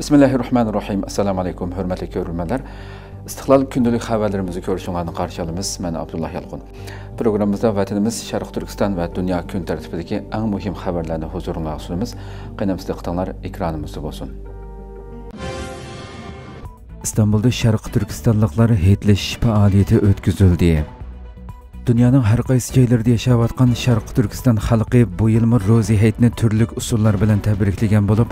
Bismillahirrahmanirrahim. Assalamu alaikum, hürmetli görürmenler. İstiklal gündelik haberlerimizi görüşünlerine karşı alımız. Ben Abdullah Yalqun. Programımızda vatanımız Şarkı Türkistan ve dünya gün tertibindeki en mühim haberlerini huzuruna sunumuz. Qeynamızda qıtanlar ekranımızda olsun. İstanbul'da Şarkı Türkistanlıkları heyetleşiş faaliyeti ötküzüldü. Dünyanın her qaysi yerlerinde yaşayotgan Şarkı Türkistan halkı bu yılmı Rozi heyetini türlük usullar bilen tebrikleyen bolup,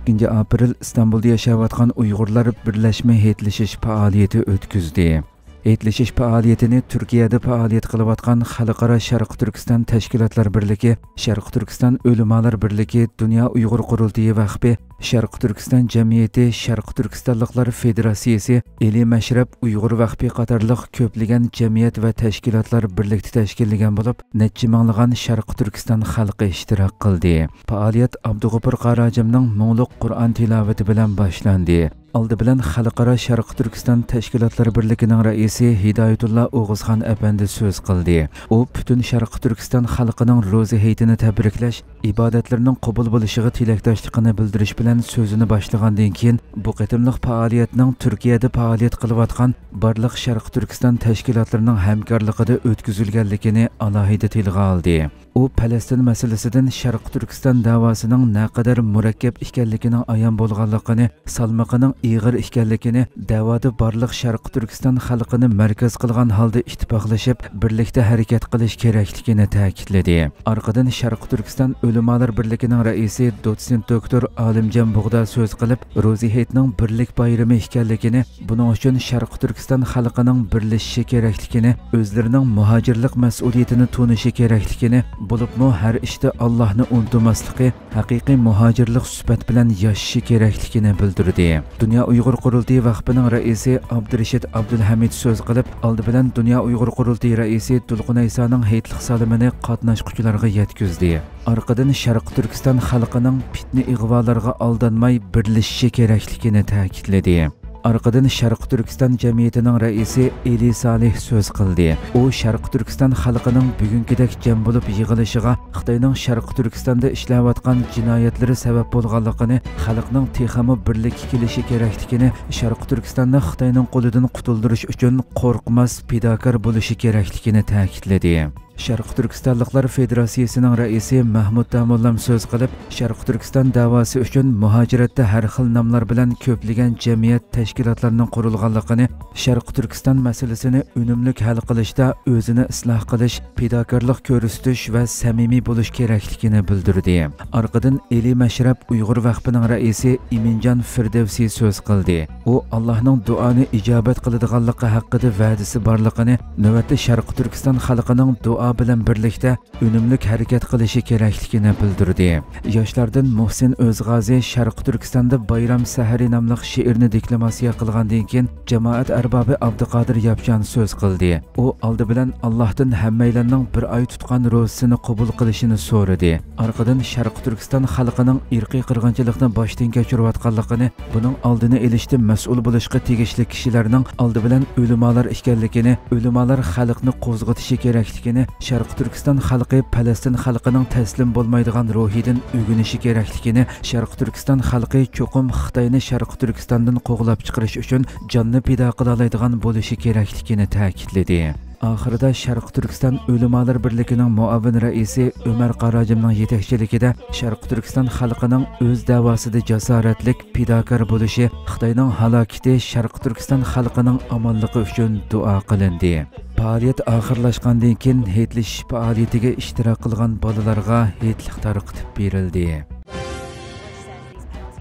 2 aprel İstanbul'da yaşayotgan Uygurlar birleşme heyetleşiş faaliyeti ötküzdü. Heyetleşiş faaliyetini Türkiye'de faaliyet kılıbatgan Xalqara Şarkı Türkistan Teşkilatlar Birligi, Şarkı Türkistan Ölümalar Birligi, Dünya Uygur Qurultayı Vakfı, Şarkı Türkistan Cemiyeti, Şarkı Türkistanlıklar Federasyası, Eli Meşrep Uygur Vakfı qatarlıq köpligen cemiyet ve teşkilatlar birlikte teşkilligen bulup, neçe mağlıgan Şarkı Türkistan halkı iştirak kıldı. Faaliyet Abdug'upur Qaracım'nın Moğluq Kur'an tilaveti bilen başlandı. Aldı bilen Xalqara Şarkı Türkistan Teşkilatlar Birligi'nin reisi Hidayetullah Oğuzhan Efendi söz kıldı. O, bütün Şarkı Türkistan halkının Rozi heyetini tebrikleş, ibadetlerinin qabul buluşuğu tilektaşlığını bildiriş bilen sözünü başlagandan keyin bu qetimliq faaliyetinin Türkiye'de faaliyet kılıvatgan barlıq Şarkı Türkistan teşkilatlarının hemkarlıqıda ötküzülgenligini alohida tilga aldı. O, Palestin meselesinden Şarkı Türkistan davasının ne kadar murakkab ekanligini ayan bolganligini, salmaqının iğir ekanligini, davada barlıq Şarkı Türkistan xalqini merkez qilgan halda ittifoqlashib, birlikte hareket qilish kerakligini ta'kidladi. Arqadan Şarkı Türkistan Ölümalar Birligining raisi dotsent doktor Alimjon Bug'da söz qilib, Rozi heyetining birlik bayrami ekanligini, buning uchun Şarkı Türkistan xalqining birlashishi kerakligini, o'zlarining muhojirlik mas'uliyatini tunishi kerakligini, bo'libmi har ishda Allohni unutmasligi, haqiqiy muhojirlik suhbat bilan yashashi kerakligini bildirdi. Dünya Uygur Qurultayı Vakfı'nın reisi Abdurashid Abdulhamid söz qilib, aldı bilen Dünya Uygur Qurultayı reisi Tulqun Aysa'nın heyetlik salimini qatnaşqıçılarga yetkizdi. Arqadan Şarkı Türkistan xalqining fitne ig'volarga aldanmay birlashishi kerakligini ta'kidladi. Arqadan Şarkı Türkistan Cemiyetining reisi Eli Salih söz qildi. O, Şarkı Türkistan xalqining bugünkidek jam bo'lib yig'ilishiga Xitoyning Şarkı Türkistan'da ishlayotgan jinoyatlari sabab bo'lganligini, xalqning texami birlikka kelishi kerakligini, Şarkı Türkistanni Xitoyning qo'lidan qutuldirish uchun qo'rqmas, fidokor bo'lishi kerakligini ta'kidladi. Şarkı Türkistanlıklar Federasyası'nın reisi Mahmud Damollam söz qilib, Şarkı Türkistan davası üçün muhaciratda har xil namlar bilan köpligen cemiyet teşkilatlarının qurulganligini, Şarkı Türkistan meselesini unumli hal qilishda o'zini isloh qilish, fidokorlik ko'rsatish va samimiy bo'lish kerakligini bildirdi. Arqadan Eli Meşrep Uygur Vakfı'nın reisi Iminjon Firdevsi söz qildi. O, Allah'ның duani ijobat qiladiganligi haqida va'dasi borligini, navbatda Şarkı Türkistan xalqining dua bilan birlikte unumlik harakat qilishi kerakligini bildirdi. Yoshlardan Muhsin O'zg'azi Şarkı Türkistan'da Bayram Sahari nomli she'rni deklamasiya qilgandan keyin jamoat arbobi Abduqodir Yapjan söz qildi. O, aldı bilan Allohdan hammaylarning bir oy tutgan ro'zasini qabul qilishini so'radi. Arqadan Şarkı Türkistan xalqining irqiy qirg'inchilikni boshdan kechirayotganligini, buning oldini olishda mas'ul bo'lishga tegishli kishilarning aldı bilan o'limalar ekanligini, o'limalar xalqni qo'zg'atishi kerakligini, Şarkı Türkistan xalqi Palestin xalqining taslim bo'lmaydigan ruhidan o'g'inishi kerakligini, Şarkı Türkistan xalqi cho'qim Xitoyni Şarkı Türkistandan qo'g'lab chiqarish uchun jonni pido qila oladigan bo'lishi kerakligini ta'kidladi. Ahirida Şarkı Türkistan Ölümalar Birligining muavin reisi Ömer Qaracım'ның yetakchiligida Şarkı Türkistan xalqining o'z davosida jasoratlik, fidokor bo'lishi, Xitoyning halokati, Şarkı Türkistan xalqining omonligi uchun duo qilindi. Faaliyet oxirlashgandan keyin heyetleşish faoliyatiga ishtirok qilgan bolalarga heyetlik tarqatib berildi.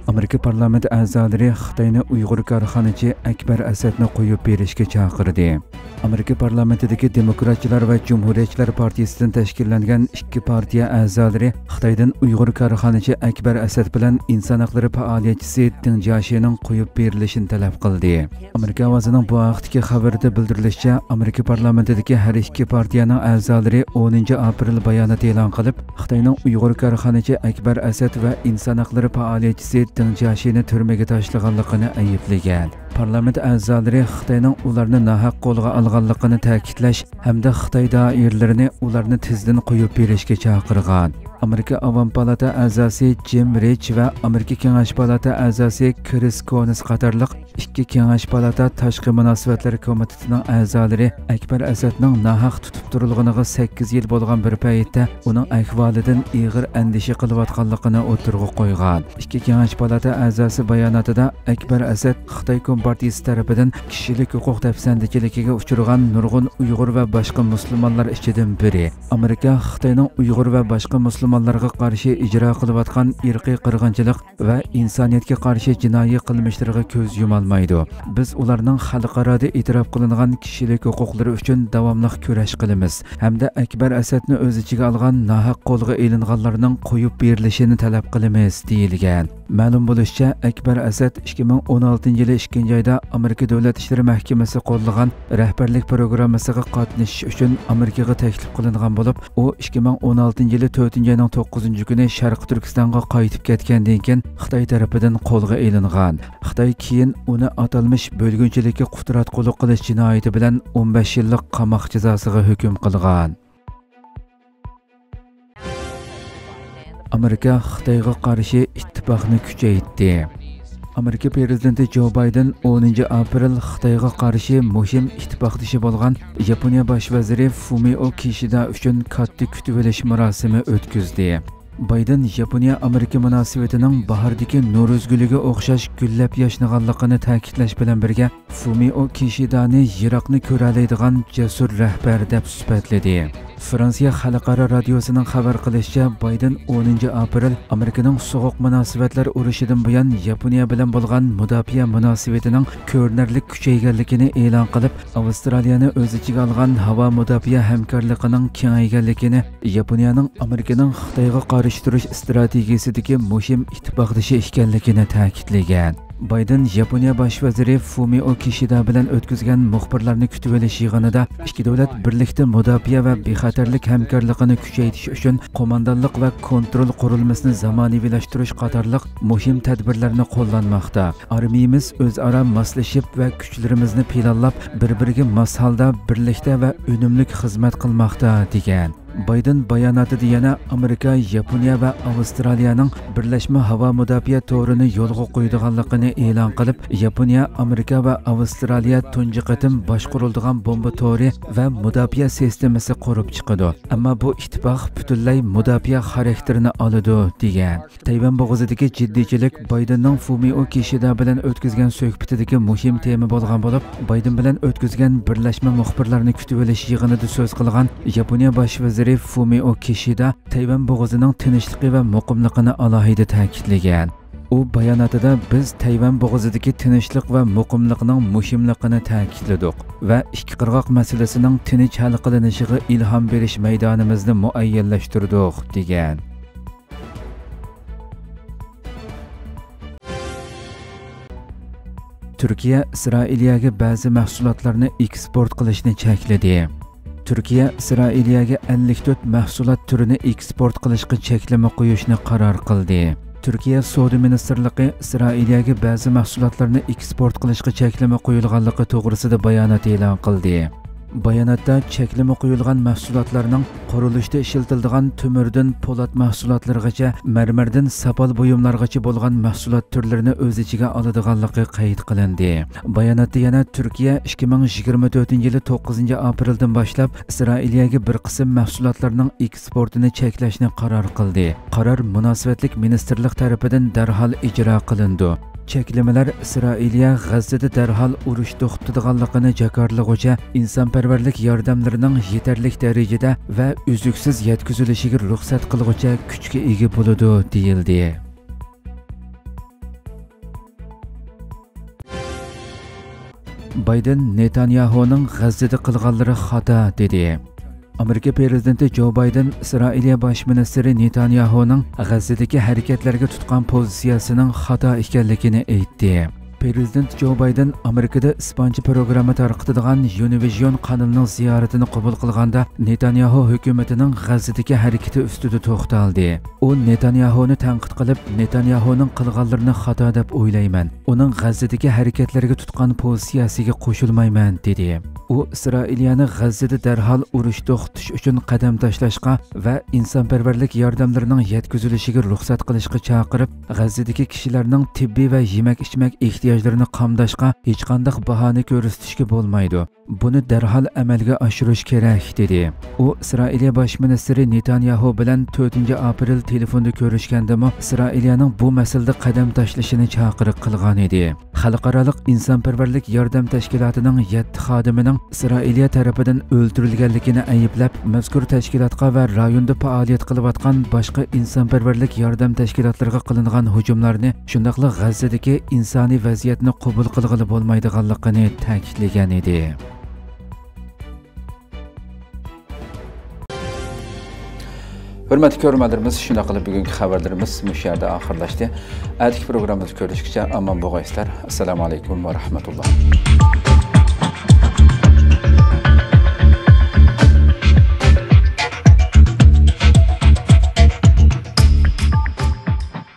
Amerika parlamenti a'zolari Xitoyni Uyg'ur korxonachi Akbar Asadni qo'yib berishga chaqirdi. Amerika parlamentidagi Demokratchilar va Cumhuriyatchilar partiyasidan tashkillangan 2 partiya a'zolari Xitoydan Uyg'ur korxonachi Akbar Asad bilan inson haqlari faoliyatchisi Deng Jiaoxining qo'yib berilishini talab qildi. Amerika ovozining bu vaqtdagi xabarida bildirilishicha, Amerika parlamentidagi har 2 partiyaning a'zolari 10 aprel bayonot e'lon qilib, Xitoyning Uyg'ur korxonachi Akbar Asad va inson haqlari faoliyatchisi Deng Jiaoxini turmaga tashlaganligini ayblagan. parlament a'zolari Xitoyning ularni nahaq qo'lga olganligini ta'kidlash hamda Xitoy doiralarini ularni tezdan qo'yib berishga chaqirgan. Amerika Avam Palata a'zosi Jim Rich va Amerika Kengash Palata a'zosi Chris Coons qatorliq ikki Kengash Palata tashqi munosabatlar komitetining a'zolari Akbar Asadning nahaq tutib turilganiga 8 yil bo'lgan bir paytda uning ahvolidan ig'ir andisha qilayotganligini o'tirg'i qo'ygan. Ikki Kengash Palata a'zosi bayonotida Akbar Asad Xitoy Kompartiyasi tarafidan kishilik huquq dafsandachiligiga uchragan nurg'un Uyg'ur va boshqa musulmonlar ichidan biri. Amerika Xitoyning Uyg'ur va boshqa musulmonlarga qarshi ijro qilayotgan irqiy qirg'inchilik va insoniyatga qarshi jinoiy qilmishlariga ko'z yumalmaydi. Biz ularning xalqaroda e'tirof qilingan kishilik huquqlari uchun davomli kurash qilamiz hamda Akbar Asadni o'z ichiga olgan nahaq qo'lga ilinganlarning qo'yib berilishini talab qilamiz deyilgan. Ma'lum bo'lishicha, Akbar Asad 2016-yili 2-oyda Amerika Davlat ishlari mahkamasi qo'llagan rahbarlik programmasiga qatnashish uchun Amerikaga taklif qilingan bo'lib, u 2016-yili 4-oyning 9-kuni Sharq Turkistonga qaytib ketgandan keyin Xitoy tarafidan qo'lga ilingan. Xitoy keyin uni atalmish bo'lgunchilikka qutratqulik qilish jinoyati bilan 15 yillik qamoq jazosiga hukm qilgan. Amerika Xitoyga qarshi ittifoqni kuchaytirdi. Amerika prezidenti Joe Biden 10-aprel Xitoyga qarshi muhim ittifoqdoshi bo'lgan Yaponiya bosh vaziri Fumio Kishida uchun katta kutib olish marosimi o'tkazdi. Biden Yaponiya Amerika munosabatining bahordagi Navro'z guliga o'xshash gullab yashnaganligini ta'kidlash bilan birga Fumio Kishidani Iroqni ko'ralaydigan jasur rahbar deb sifatladi. Fransiya xalqaro radiosining xabar qilishicha, Biden 10-aprel Amerikaning sovuq munosabatlar urushidan buyon Yaponiya bilan bo'lgan mudofaa munosabatining ko'rinarli kuchayganligini e'lon qilib, Avstraliyani o'z ichiga olgan havo mudofaa hamkorligining kengayganligini, Yaponiyaning Amerikaning Xitoyga qarshi turish strategiyasidagi muhim ittifoqdoshi ekanligini ta'kidlagan. Biden Yaponiya bosh vaziri Fumio Kishida bilan o'tkazgan muxbirlarni kutib olish yig'inida ikki davlat birlikda mudofaa va bexatarlik hamkorligini kuchaytirish uchun qo'mondonlik va kontrol qurilmasini zamonaviylashtirish qatorliq muhim tadbirlarni qo'llanmoqda. Armiyamiz o'zaro moslashib va kuchlarimizni planlab, bir-biriga mos holda birlikda va unumli xizmat qilmoqda degan. Biden bayonotida yana Amerika, Yaponiya va Avstraliyaning birlashma havo mudofaa to'rini yo'lga qo'ydiganligini e'lon qilib, Yaponiya, Amerika va Avstraliya tunji qatim boshqariladigan bomba to'ri va mudofaa sistemasi qurib chiqadi. Ammo bu ittifoq butunlay mudofaa xarakterini oladi degan. Tayvan bo'g'izidagi jiddiychilik Bidenning Fumio Kishida bilan o'tkazgan suhbatidagi muhim tema bo'lgan bo'lib, Biden bilan o'tkazgan birlashma muxbirlarni kutib olish yig'inida so'z qilgan Yaponiya bosh vaziri Fumio Kishida Tayvan bo'g'ozining tinchligi va muqimligini alohida ta'kidlagan. U bayonotida biz Tayvan bo'g'ozidagi tinchlik va muqimlikning muhimligini ta'kidladik va ikki qirg'oq masalasining tinch hal qilinishiga ilhom berish maydonimizni muayyanlashtirdik degan. Turkiya Isroiliyaga ba'zi mahsulotlarni eksport qilishni chekladi. Turkiya Isroiliyaga 54 mahsulot turini eksport qilishga cheklama qo'yishni qaror qildi. Turkiya Savdo ministrligi Isroiliyaga ba'zi mahsulotlarni eksport qilishga cheklama qo'yilganligi to'g'risida bayonot e'lon qildi. Bayonotda cheklama qo'yilgan mahsulotlarning qurilishda ishlatiladigan to'mirdan po'lat mahsulotlargacha, marmardan sopol buyumlargacha bo'lgan mahsulot turlarini o'z ichiga oladiganligi qayd qilindi. Bayonotda yana Turkiya 2024-yili 9-apreldan boshlab Isroiliyaga bir qism mahsulotlarning eksportini cheklashni qaror qildi. Qaror munosabatlik ministrlik tarafidan darhol ijro qilindi. Cheklamalar Isroiliya G'azzada darhol urush to'xtatadiganligini jakarlig'icha insonparvarlik yordamlarining yetarli darajada va uzluksiz yetkazilishiga ruxsat qilg'icha kuchga ega bo'ladi deyildi. Biden Netanyahuning G'azzada qilganlari xato dedi. Amerika prezidenti Joe Biden Isroiliya bosh ministri Netanyahuning G'azzadagi harakatlarga tutgan pozitsiyasining xato ekanligini aytdi. Prezident Joe Biden Amerikada ispancha programma tarqatadigan Univision kanalining ziyoratini qabul qilganda Netanyahu hukumatining G'azzadagi harakati ustida to'xtaldi. U Netanyahuni tanqid qilib, Netanyahuning qilganlarini xato deb o'ylayman. Uning G'azzadagi harakatlariga tutgan pozitsiyasiga qo'shilmayman dedi. U Isroiliyani G'azzada darhol urush to'xtatish uchun qadam tashlashga va insonparvarlik yordamlarining yetkazilishiga ruxsat qilishga chaqirib, G'azzadagi kishilarning tibbiy va yemak-ichmak ehtiyojlarini qamdashga hech qanday bahona ko'rsatishga bo'lmaydi. Buni darhol amalga oshirish kerak dedi. U Isroiliya bosh ministri Netanyahu bilan 4-aprel telefonda ko'rishganda Isroiliyaning bu masalada qadam tashlashini chaqiriq qilgan edi. Xalqaro insonparvarlik yordam tashkilotining 7 xodimining Isroiliya tarafidan o'ldirilganligini ayblab, mazkur tashkilotga va rayonda faoliyat qilayotgan boshqa insonparvarlik yordam tashkilotlariga qilingan hujumlarni, shundaqla G'azzadagi insoniy vaziyatni qabul qilg'ili bo'lmaydiganligini ta'kidlagan edi. Hurmatli ko'ruvchilarimiz, shunday qilib bugungi xabarlarimiz mush yerda oxirlashdi. Atigi programmamizni ko'rishgacha omon bo'linglar. Assalomu alaykum va rahmatulloh.